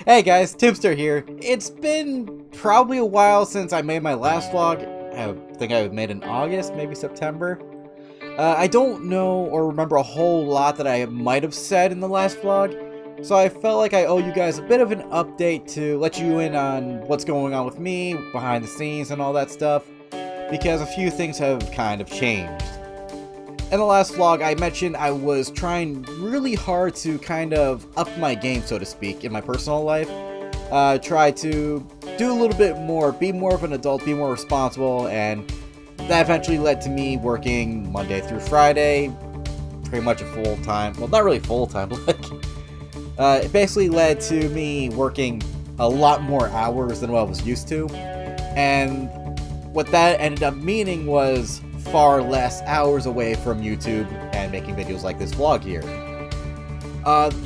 Hey guys, Timster here. It's been probably a while since I made my last vlog. I think I made in August, maybe September. I don't know or remember a whole lot that I might have said in the last vlog, so I felt like I owe you guys a bit of an update to let you in on what's going on with me, behind the scenes and all that stuff, because a few things have kind of changed. In the last vlog, I mentioned I was trying really hard to kind of up my game, so to speak, in my personal life. Try to do a little bit more, be more of an adult, be more responsible, and that eventually led to me working Monday through Friday, pretty much a full-time, well, not really full-time, but it basically led to me working a lot more hours than what I was used to, and what that ended up meaning was far less hours away from YouTube and making videos like this vlog here.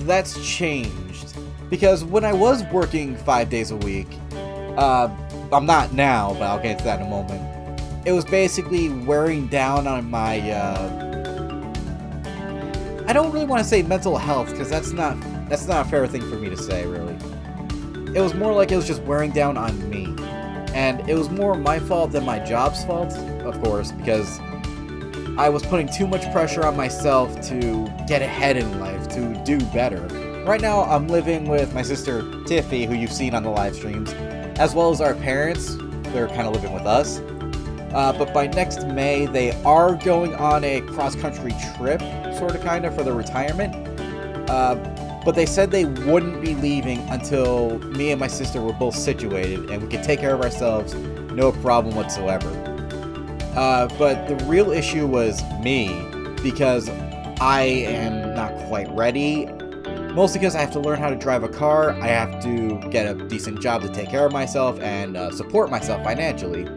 That's changed, because when I was working 5 days a week, I'm not now, but I'll get into that in a moment, it was basically wearing down on my, I don't really want to say mental health, because that's not a fair thing for me to say, really. It was more like it was just wearing down on me. And it was more my fault than my job's fault, of course, because I was putting too much pressure on myself to get ahead in life, to do better. Right now, I'm living with my sister, Tiffy, who you've seen on the live streams, as well as our parents. They're kind of living with us. But by next May, they are going on a cross-country trip, sort of, kind of, for their retirement. But they said they wouldn't be leaving until me and my sister were both situated and we could take care of ourselves, no problem whatsoever. But the real issue was me, because I am not quite ready. Mostly because I have to learn how to drive a car, I have to get a decent job to take care of myself and support myself financially.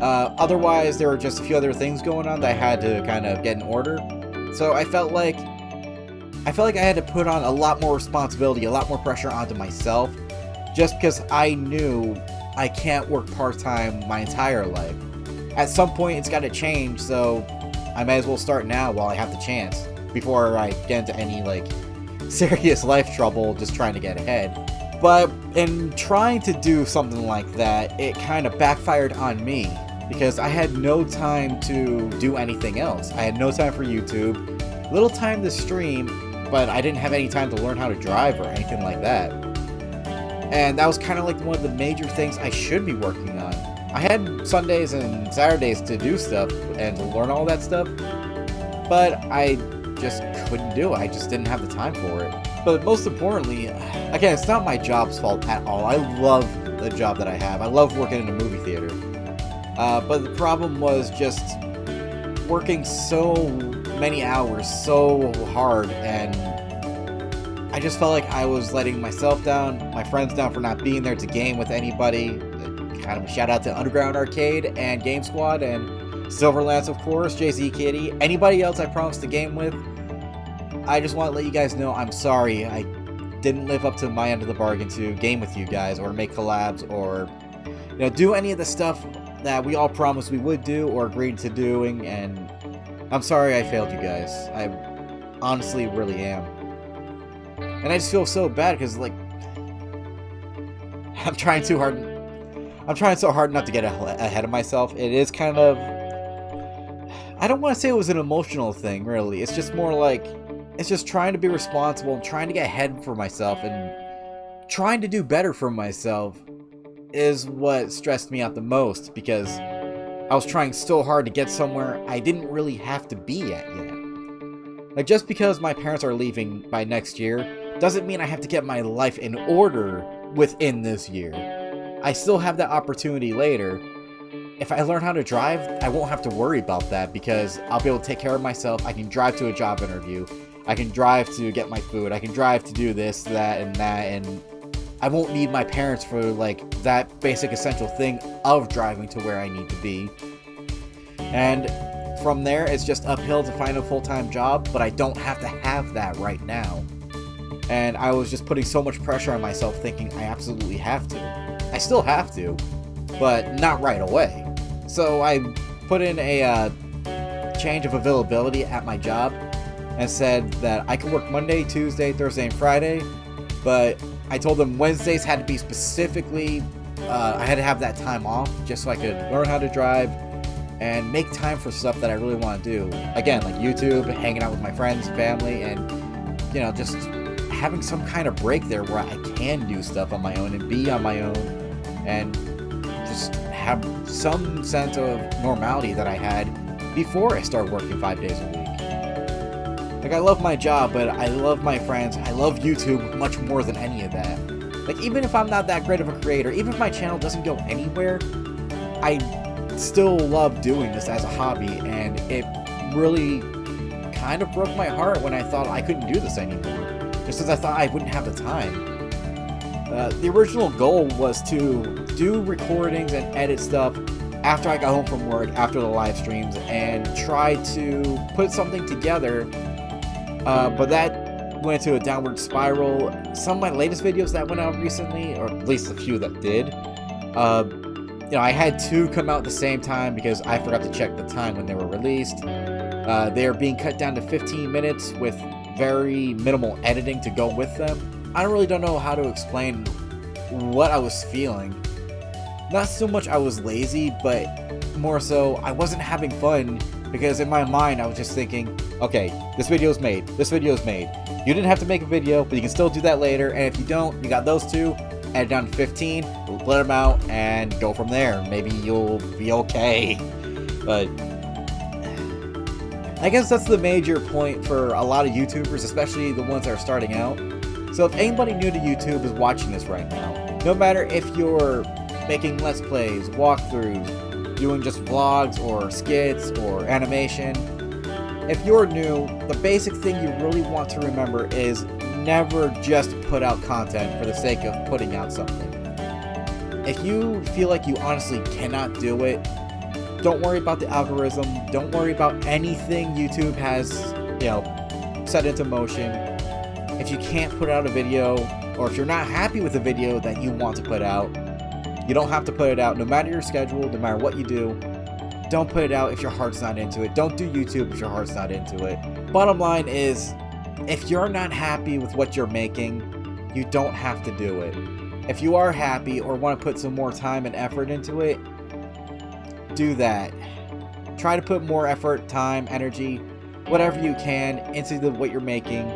Otherwise, there were just a few other things going on that I had to kind of get in order. So I felt like I had to put on a lot more responsibility, a lot more pressure onto myself, just because I knew I can't work part-time my entire life. At some point, it's got to change, so I may as well start now while I have the chance, before I get into any, serious life trouble just trying to get ahead. But in trying to do something like that, it kind of backfired on me, because I had no time to do anything else. I had no time for YouTube, little time to stream, but I didn't have any time to learn how to drive or anything like that. And that was kind of like one of the major things I should be working on. I had Sundays and Saturdays to do stuff and to learn all that stuff, but I just couldn't do it. I just didn't have the time for it. But most importantly, again, it's not my job's fault at all. I love the job that I have. I love working in a movie theater. But the problem was just working so many hours so hard, and I just felt like I was letting myself down, my friends down for not being there to game with anybody. Kind of a shout out to Underground Arcade and Game Squad and Silverlance, of course, JZ Kitty, anybody else I promised to game with. I just want to let you guys know I'm sorry I didn't live up to my end of the bargain to game with you guys or make collabs or do any of the stuff that we all promised we would do or agreed to doing, and I'm sorry I failed you guys. I honestly really am. And I just feel so bad because, I'm trying so hard not to get ahead of myself. It is kind of, I don't want to say it was an emotional thing, really. It's just more like, it's just trying to be responsible and trying to get ahead for myself and trying to do better for myself is what stressed me out the most, because I was trying so hard to get somewhere I didn't really have to be at yet. Just because my parents are leaving by next year doesn't mean I have to get my life in order within this year. I still have that opportunity later. If I learn how to drive, I won't have to worry about that, because I'll be able to take care of myself. I can drive to a job interview. I can drive to get my food. I can drive to do this, that, and I won't need my parents for, that basic essential thing of driving to where I need to be. And from there, it's just uphill to find a full-time job, but I don't have to have that right now. And I was just putting so much pressure on myself, thinking I absolutely have to. I still have to, but not right away. So I put in a change of availability at my job and said that I could work Monday, Tuesday, Thursday, and Friday, but I told them Wednesdays had to be specifically, I had to have that time off just so I could learn how to drive and make time for stuff that I really want to do. Again, like YouTube, hanging out with my friends, family, and, you know, just having some kind of break there where I can do stuff on my own and be on my own and just have some sense of normality that I had before I started working 5 days a week. Like, I love my job, but I love my friends. I love YouTube much more than any of that. Like, even if I'm not that great of a creator, even if my channel doesn't go anywhere, I still love doing this as a hobby, and it really kind of broke my heart when I thought I couldn't do this anymore, just as I thought I wouldn't have the time. The original goal was to do recordings and edit stuff after I got home from work, after the live streams, and try to put something together, but that went into a downward spiral. Some of my latest videos that went out recently, or at least a few that did, you know, I had two come out at the same time because I forgot to check the time when they were released. They're being cut down to 15 minutes with very minimal editing to go with them. I don't know how to explain what I was feeling. Not so much I was lazy, but more so I wasn't having fun, because in my mind I was just thinking, okay, this video's made, this video's made. You didn't have to make a video, but you can still do that later, and if you don't, you got those two, add it down to 15, let them out, and go from there. Maybe you'll be okay. But I guess that's the major point for a lot of YouTubers, especially the ones that are starting out. So if anybody new to YouTube is watching this right now, no matter if you're making Let's Plays, walkthroughs, doing just vlogs or skits or animation, if you're new, the basic thing you really want to remember is never just put out content for the sake of putting out something. If you feel like you honestly cannot do it, don't worry about the algorithm, don't worry about anything YouTube has, you know, set into motion. If you can't put out a video, or if you're not happy with the video that you want to put out, you don't have to put it out. No matter your schedule, no matter what you do, don't put it out if your heart's not into it. Don't do YouTube if your heart's not into it. Bottom line is, if you're not happy with what you're making, you don't have to do it. If you are happy or want to put some more time and effort into it, do that. Try to put more effort, time, energy, whatever you can into what you're making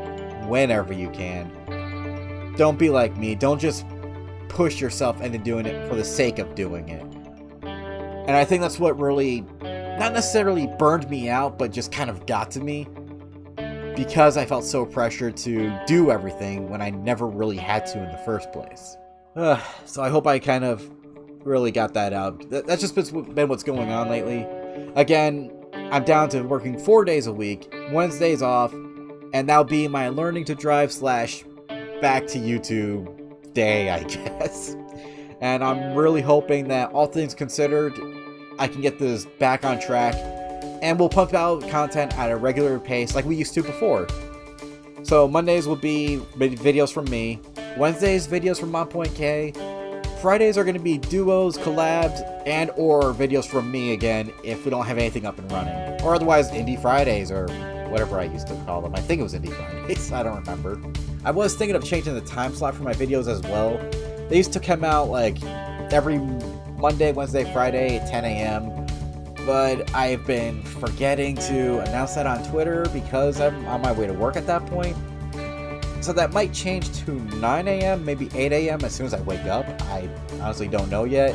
whenever you can. Don't be like me. Don't just push yourself into doing it for the sake of doing it. And I think that's what really, not necessarily burned me out, but just kind of got to me, because I felt so pressured to do everything when I never really had to in the first place. So I hope I kind of really got that out. That's just been what's going on lately. Again, I'm down to working 4 days a week, Wednesdays off, and that'll be my learning to drive / back to YouTube day, I guess. And I'm really hoping that, all things considered, I can get this back on track, and we'll pump out content at a regular pace like we used to before. So Mondays will be videos from me, Wednesdays videos from Point K, Fridays are going to be duos, collabs, and or videos from me again if we don't have anything up and running. Or otherwise Indie Fridays, or whatever I used to call them. I think it was Indie Fridays, I don't remember. I was thinking of changing the time slot for my videos as well. They used to come out like every Monday, Wednesday, Friday at 10 a.m. But I've been forgetting to announce that on Twitter because I'm on my way to work at that point. So that might change to 9 a.m., maybe 8 a.m. as soon as I wake up. I honestly don't know yet.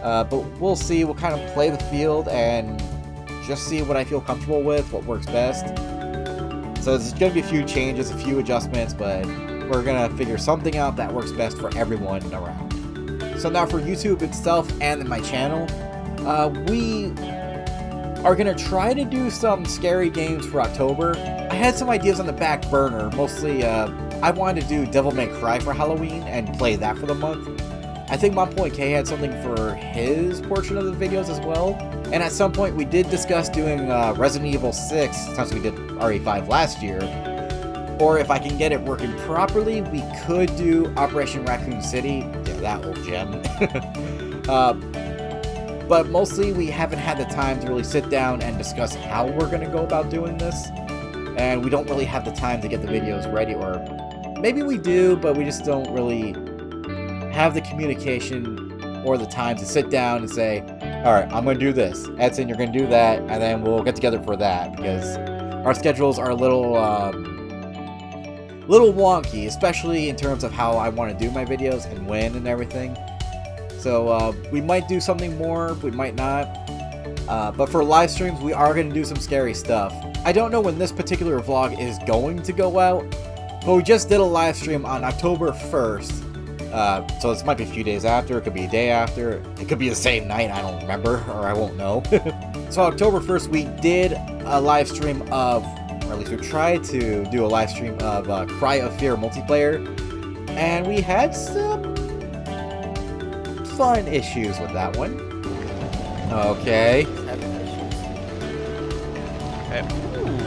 But we'll see. We'll kind of play the field and just see what I feel comfortable with, what works best. So there's going to be a few changes, a few adjustments, but we're going to figure something out that works best for everyone around. So now for YouTube itself and my channel, we are going to try to do some scary games for October. I had some ideas on the back burner. Mostly, I wanted to do Devil May Cry for Halloween and play that for the month. I think Point K had something for his portion of the videos as well. And at some point we did discuss doing Resident Evil 6, since we did RE5 last year. Or if I can get it working properly, we could do Operation Raccoon City. Yeah, that old gem. But mostly we haven't had the time to really sit down and discuss how we're going to go about doing this. And we don't really have the time to get the videos ready, or maybe we do, but we just don't really have the communication or the time to sit down and say, all right, I'm going to do this. Edson, you're going to do that, and then we'll get together for that, because our schedules are a little wonky, especially in terms of how I want to do my videos and when and everything. So we might do something more, we might not. But for live streams, we are going to do some scary stuff. I don't know when this particular vlog is going to go out, but we just did a live stream on October 1st. So this might be a few days after, it could be a day after, it could be the same night, I don't remember, or I won't know. So October 1st, we did a live stream of, or at least we tried to do a live stream of Cry of Fear multiplayer, and we had some fun issues with that one. Okay.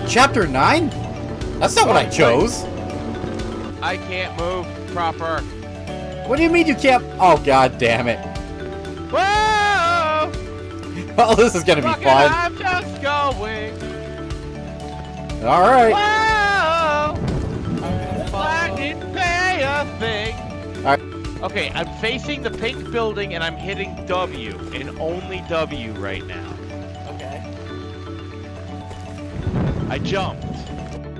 Chapter 9? That's not what I chose. I can't move proper. What do you mean you can't? Oh, god damn it. Whoa! Well, this is gonna be fun. I'm just going. Alright. Whoa! I didn't pay a thing. Alright. Okay, I'm facing the pink building and I'm hitting W, and only W right now. Okay. I jumped.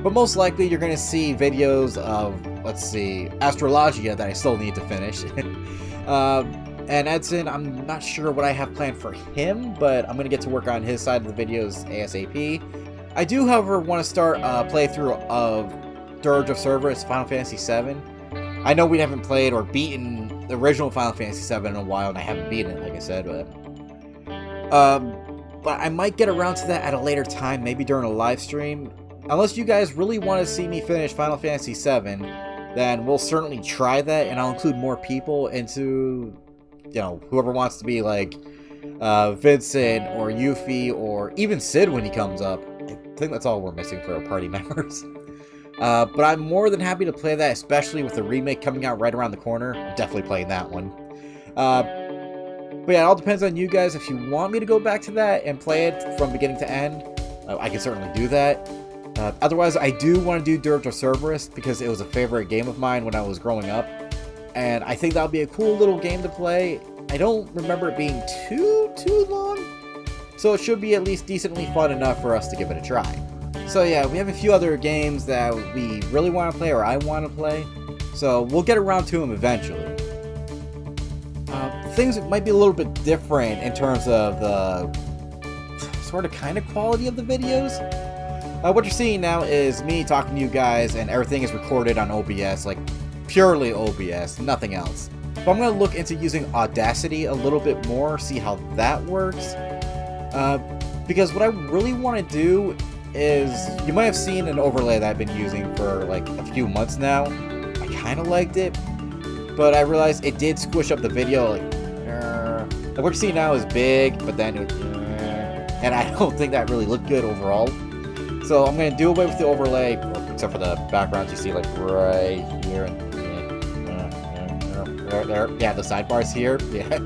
But most likely you're gonna see videos of, let's see, Astrologia that I still need to finish. And Edson, I'm not sure what I have planned for him, but I'm gonna get to work on his side of the videos ASAP. I do, however, want to start a playthrough of Dirge of Cerberus Final Fantasy VII. I know we haven't played or beaten the original Final Fantasy VII in a while, and I haven't beaten it, like I said, but I might get around to that at a later time, maybe during a live stream. Unless you guys really want to see me finish Final Fantasy VII, then we'll certainly try that, and I'll include more people into, you know, whoever wants to be like Vincent or Yuffie or even Sid when he comes up. I think that's all we're missing for our party members. But I'm more than happy to play that, especially with the remake coming out right around the corner. I'm definitely playing that one. But yeah, it all depends on you guys. If you want me to go back to that and play it from beginning to end, I can certainly do that. Otherwise, I do want to do Dirge of Cerberus because it was a favorite game of mine when I was growing up. And I think that would be a cool little game to play. I don't remember it being too long. So it should be at least decently fun enough for us to give it a try. So yeah, we have a few other games that we really want to play, or I want to play. So we'll get around to them eventually. Things might be a little bit different in terms of the sort of kind of quality of the videos. What you're seeing now is me talking to you guys, and everything is recorded on OBS, like purely OBS, nothing else. But I'm going to look into using Audacity a little bit more, see how that works. Because what I really want to do is, you might have seen an overlay that I've been using for like a few months now. I kind of liked it, but I realized it did squish up the video. Like what you're seeing now is big, but then and I don't think that really looked good overall. So I'm going to do away with the overlay, except for the backgrounds you see like right here. There. Yeah, the sidebars here. Yeah.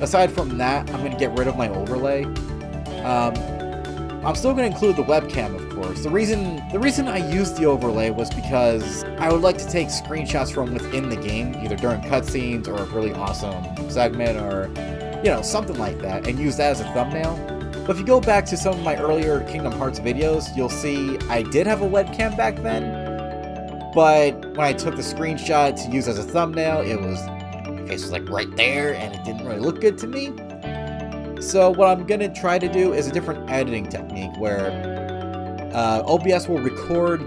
Aside from that, I'm going to get rid of my overlay. I'm still going to include the webcam, of course. The reason I used the overlay was because I would like to take screenshots from within the game, either during cutscenes or a really awesome segment or, you know, something like that, and use that as a thumbnail. But if you go back to some of my earlier Kingdom Hearts videos, you'll see I did have a webcam back then, but when I took the screenshot to use as a thumbnail, my face was like right there, and it didn't really look good to me. So what I'm going to try to do is a different editing technique where OBS will record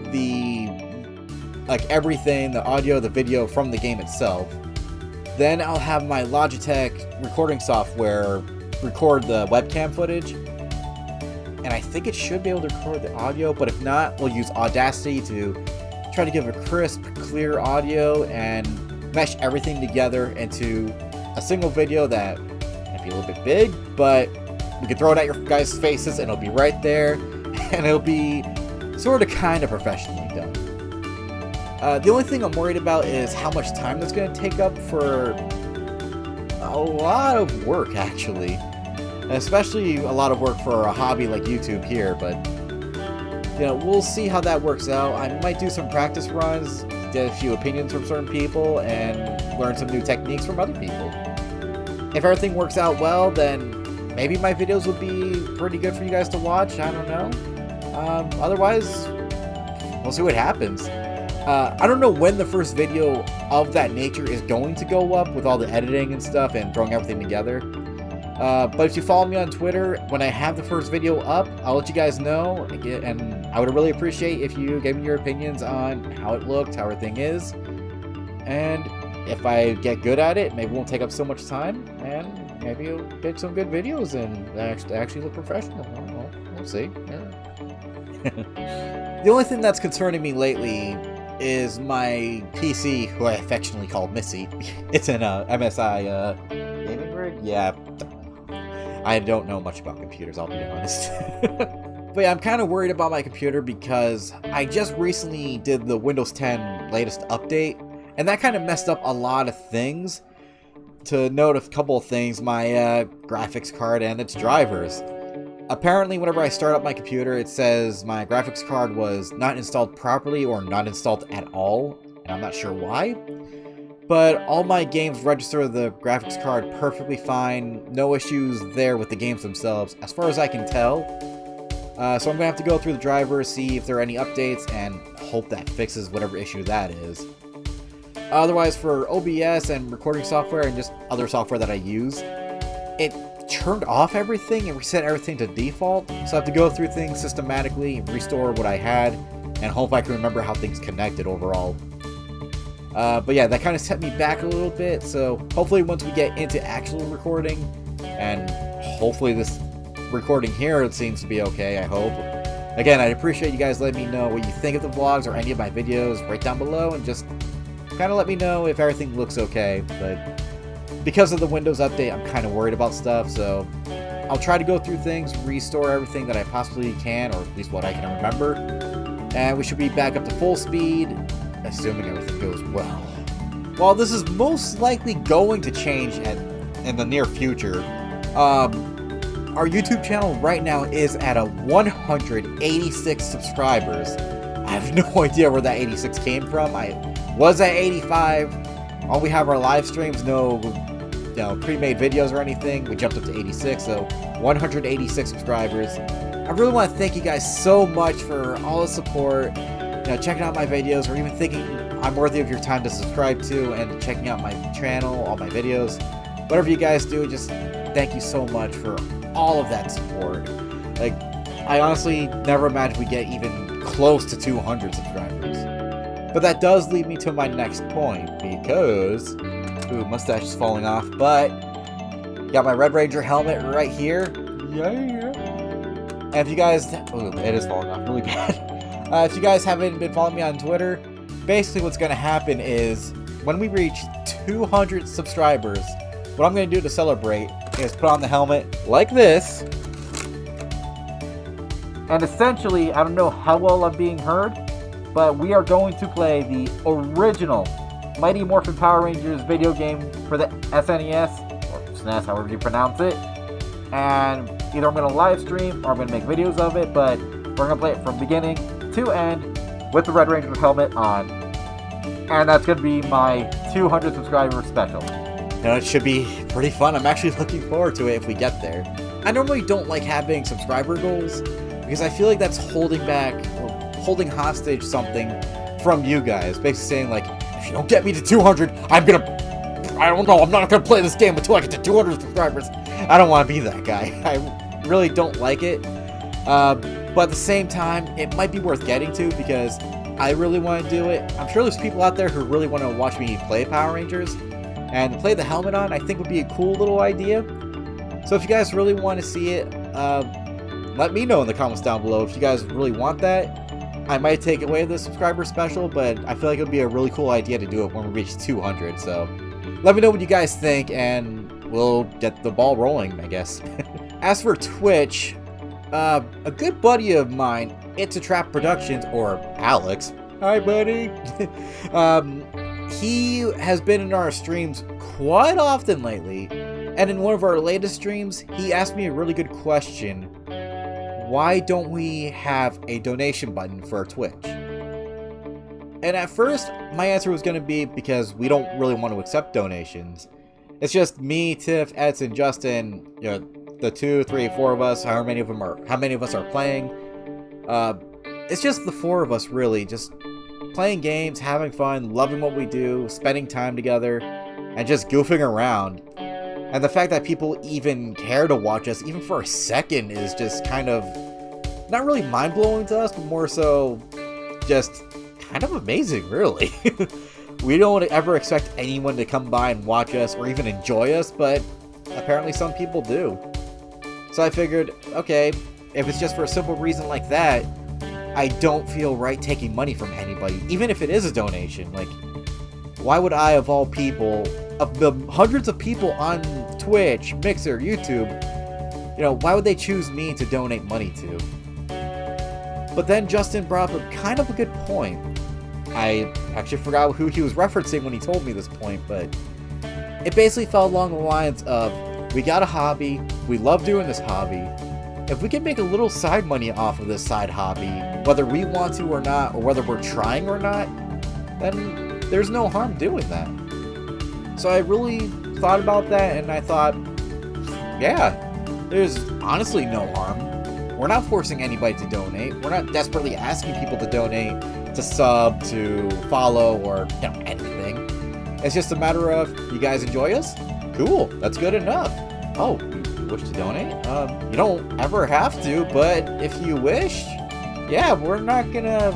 everything, the audio, the video from the game itself. Then I'll have my Logitech recording software record the webcam footage. And I think it should be able to record the audio, but if not, we'll use Audacity to try to give a crisp, clear audio and mesh everything together into a single video that might be a little bit big, but we can throw it at your guys' faces and it'll be right there, and it'll be sort of kind of professionally done. The only thing I'm worried about is how much time that's going to take up for a lot of work, actually. Especially a lot of work for a hobby like YouTube here, but you know, we'll see how that works out. I might do some practice runs, get a few opinions from certain people, and learn some new techniques from other people. If everything works out well, then maybe my videos will be pretty good for you guys to watch. I don't know. Otherwise, we'll see what happens. I don't know when the first video of that nature is going to go up with all the editing and stuff and throwing everything together. But if you follow me on Twitter, when I have the first video up, I'll let you guys know. And I would really appreciate if you gave me your opinions on how it looked, how everything is. And if I get good at it, maybe it won't take up so much time. And maybe you'll get some good videos and actually look professional. I don't know. We'll see. Yeah. The only thing that's concerning me lately is my PC, who I affectionately call Missy. It's an MSI gaming rig? Yeah. I don't know much about computers, I'll be honest. But yeah, I'm kind of worried about my computer because I just recently did the Windows 10 latest update, and that kind of messed up a lot of things. To note a couple of things, my graphics card and its drivers. Apparently, whenever I start up my computer, it says my graphics card was not installed properly or not installed at all, and I'm not sure why. But all my games register the graphics card perfectly fine, no issues there with the games themselves, as far as I can tell. So I'm going to have to go through the driver, see if there are any updates, and hope that fixes whatever issue that is. Otherwise, for OBS and recording software and just other software that I use, it turned off everything and reset everything to default, so I have to go through things systematically, restore what I had, and hope I can remember how things connected overall. But yeah, that kind of set me back a little bit, so hopefully once we get into actual recording, and hopefully this recording here, it seems to be okay, I hope. Again, I'd appreciate you guys letting me know what you think of the vlogs or any of my videos right down below, and just kind of let me know if everything looks okay. But because of the Windows update, I'm kind of worried about stuff, so I'll try to go through things, restore everything that I possibly can, or at least what I can remember, and we should be back up to full speed, assuming everything goes well. While this is most likely going to change in the near future, our YouTube channel right now is at a 186 subscribers. I have no idea where that 86 came from. I was at 85. All we have are live streams, no pre-made videos or anything. We jumped up to 86, so 186 subscribers. I really want to thank you guys so much for all the support, checking out my videos, or even thinking I'm worthy of your time to subscribe to, and checking out my channel, all my videos. Whatever you guys do, just thank you so much for all of that support. Like, I honestly never imagined we'd get even close to 200 subscribers. But that does lead me to my next point, because... Ooh, mustache is falling off, but... Got my Red Ranger helmet right here. Yeah. And if you guys... Ooh, it is falling off really bad. If you guys haven't been following me on Twitter, basically what's going to happen is, when we reach 200 subscribers, what I'm going to do to celebrate is put on the helmet like this. And essentially, I don't know how well I'm being heard, but we are going to play the original Mighty Morphin Power Rangers video game for the SNES, or SNES, however you pronounce it. And either I'm going to live stream or I'm going to make videos of it, but we're going to play it from beginning to end with the Red Ranger helmet on. And that's going to be my 200 subscriber special. It should be pretty fun. I'm actually looking forward to it if we get there. I normally don't like having subscriber goals because I feel like that's holding back or holding hostage something from you guys. Basically saying, like, if you don't get me to 200, I don't know, I'm not gonna play this game until I get to 200 subscribers. I don't want to be that guy. I really don't like it. But at the same time, it might be worth getting to because I really want to do it. I'm sure there's people out there who really want to watch me play Power Rangers. And play the helmet on, I think, would be a cool little idea. So if you guys really want to see it, let me know in the comments down below if you guys really want that. I might take away the subscriber special, but I feel like it would be a really cool idea to do it when we reach 200. So let me know what you guys think, and we'll get the ball rolling, I guess. As for Twitch, a good buddy of mine, It's a Trap Productions, or Alex. Hi, buddy. He has been in our streams quite often lately, and in one of our latest streams, he asked me a really good question. Why don't we have a donation button for our Twitch? And at first, my answer was going to be because we don't really want to accept donations. It's just me, Tiff, Edson, Justin, you know, the 2, 3, 4 of us, how many of us are playing. It's just the 4 of us, really, just playing games, having fun, loving what we do, spending time together, and just goofing around. And the fact that people even care to watch us, even for a second, is just kind of not really mind-blowing to us, but more so just kind of amazing, really. We don't ever expect anyone to come by and watch us or even enjoy us, but apparently some people do. So I figured, okay, if it's just for a simple reason like that, I don't feel right taking money from anybody, even if it is a donation. Like, why would I, of all people, of the hundreds of people on Twitch, Mixer, YouTube, you know, why would they choose me to donate money to? But then Justin brought up kind of a good point. I actually forgot who he was referencing when he told me this point, but it basically fell along the lines of, we got a hobby, we love doing this hobby. If we can make a little side money off of this side hobby, whether we want to or not, or whether we're trying or not, then there's no harm doing that. So I really thought about that, and I thought, yeah, there's honestly no harm. We're not forcing anybody to donate. We're not desperately asking people to donate, to sub, to follow, or you know, anything. It's just a matter of, you guys enjoy us? Cool, that's good enough. Oh, you wish to donate? You don't ever have to, but if you wish, yeah, we're not gonna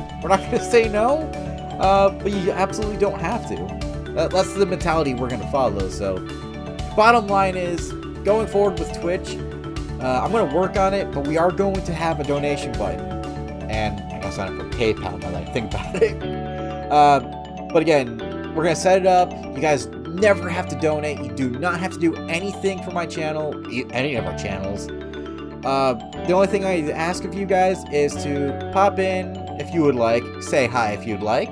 say no. But you absolutely don't have to. That's the mentality we're gonna follow. So, bottom line is, going forward with Twitch, I'm gonna work on it, but we are going to have a donation button, and I gotta sign up for PayPal now that I think about it. But again, we're gonna set it up. You guys never have to donate. You do not have to do anything for my channel, any of our channels. The only thing I ask of you guys is to pop in if you would like, say hi if you'd like,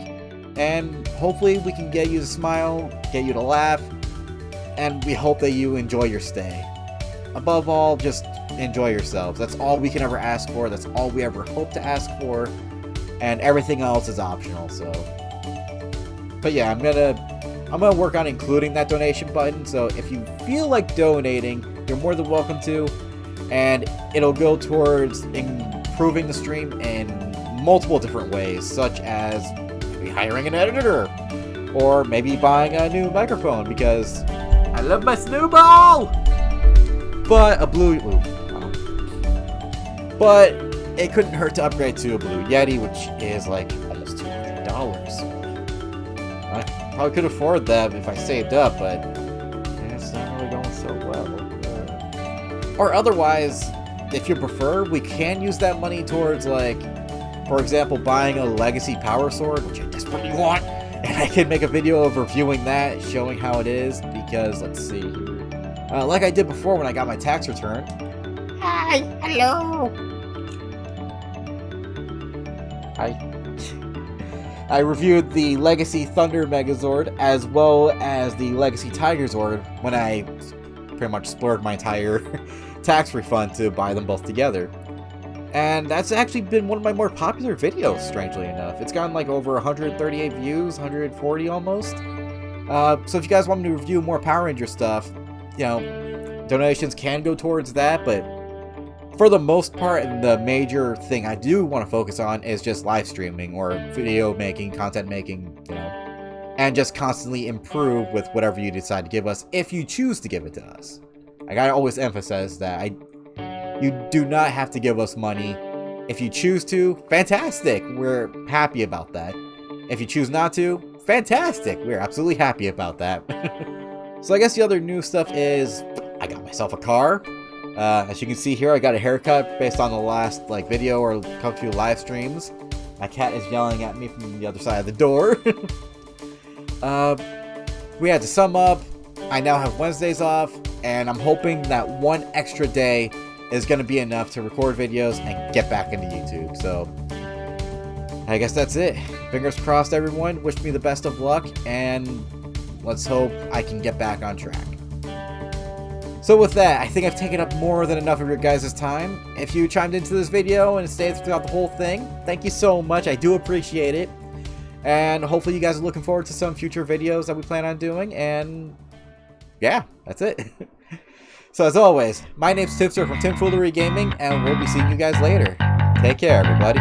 and hopefully we can get you to smile, get you to laugh, and we hope that you enjoy your stay. Above all, just enjoy yourselves. That's all we can ever ask for. That's all we ever hope to ask for, and everything else is optional. So, but yeah, I'm gonna work on including that donation button. So if you feel like donating, you're more than welcome to, and it'll go towards improving the stream in multiple different ways, such as maybe hiring an editor, or maybe buying a new microphone because I love my snowball. But a blue, but it couldn't hurt to upgrade to a Blue Yeti, which is like almost $200. I probably could afford that if I saved up, but it's not really going so well. Or otherwise, if you prefer, we can use that money towards, like, for example, buying a Legacy Power Sword, which I desperately want, and I can make a video of reviewing that, showing how it is, because, let's see here. Like I did before when I got my tax return. Hi, hello. I reviewed the Legacy Thunder Megazord as well as the Legacy Tiger Zord when I pretty much splurged my entire tax refund to buy them both together. And that's actually been one of my more popular videos, strangely enough. It's gotten like over 138 views, 140 almost. So if you guys want me to review more Power Ranger stuff, you know, donations can go towards that, but for the most part, the major thing I do want to focus on is just live streaming or video making, content making, you know, and just constantly improve with whatever you decide to give us if you choose to give it to us. I gotta always emphasize that you do not have to give us money. If you choose to, fantastic. We're happy about that. If you choose not to, fantastic. We're absolutely happy about that. So I guess the other new stuff is I got myself a car. As you can see here, I got a haircut based on the last video or a few live streams. My cat is yelling at me from the other side of the door. We had to sum up. I now have Wednesdays off, and I'm hoping that one extra day is going to be enough to record videos and get back into YouTube. So I guess that's it. Fingers crossed, everyone. Wish me the best of luck, and let's hope I can get back on track. So with that, I think I've taken up more than enough of your guys' time. If you chimed into this video and stayed throughout the whole thing, thank you so much. I do appreciate it. And hopefully you guys are looking forward to some future videos that we plan on doing. And yeah, that's it. So as always, my name's Timster from Tim-Foolery Gaming, and we'll be seeing you guys later. Take care, everybody.